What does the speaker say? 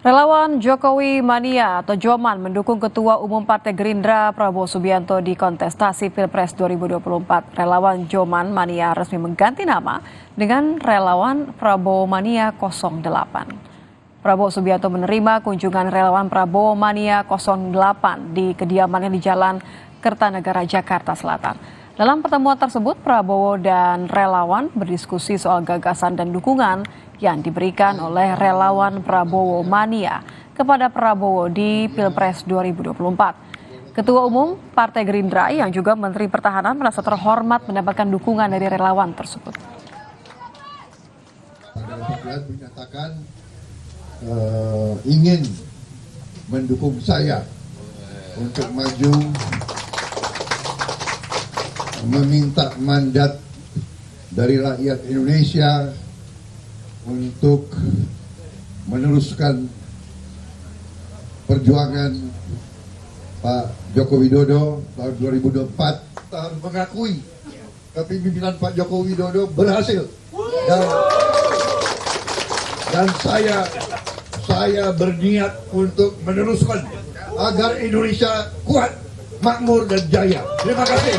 Relawan Jokowi Mania atau Joman mendukung Ketua Umum Partai Gerindra Prabowo Subianto di kontestasi Pilpres 2024. Relawan Joman Mania resmi mengganti nama dengan Relawan Prabowo Mania 08. Prabowo Subianto menerima kunjungan Relawan Prabowo Mania 08 di kediamannya di Jalan Kertanegara, Jakarta Selatan. Dalam pertemuan tersebut, Prabowo dan relawan berdiskusi soal gagasan dan dukungan yang diberikan oleh relawan Prabowo Mania kepada Prabowo di Pilpres 2024. Ketua Umum Partai Gerindra yang juga Menteri Pertahanan merasa terhormat mendapatkan dukungan dari relawan tersebut. Menyatakan ingin mendukung saya untuk maju, meminta mandat dari rakyat Indonesia untuk meneruskan perjuangan Pak Joko Widodo tahun 2024. Kita harus mengakui kepemimpinan Pak Joko Widodo berhasil, dan saya berniat untuk meneruskan agar Indonesia kuat, makmur dan jaya. Terima kasih.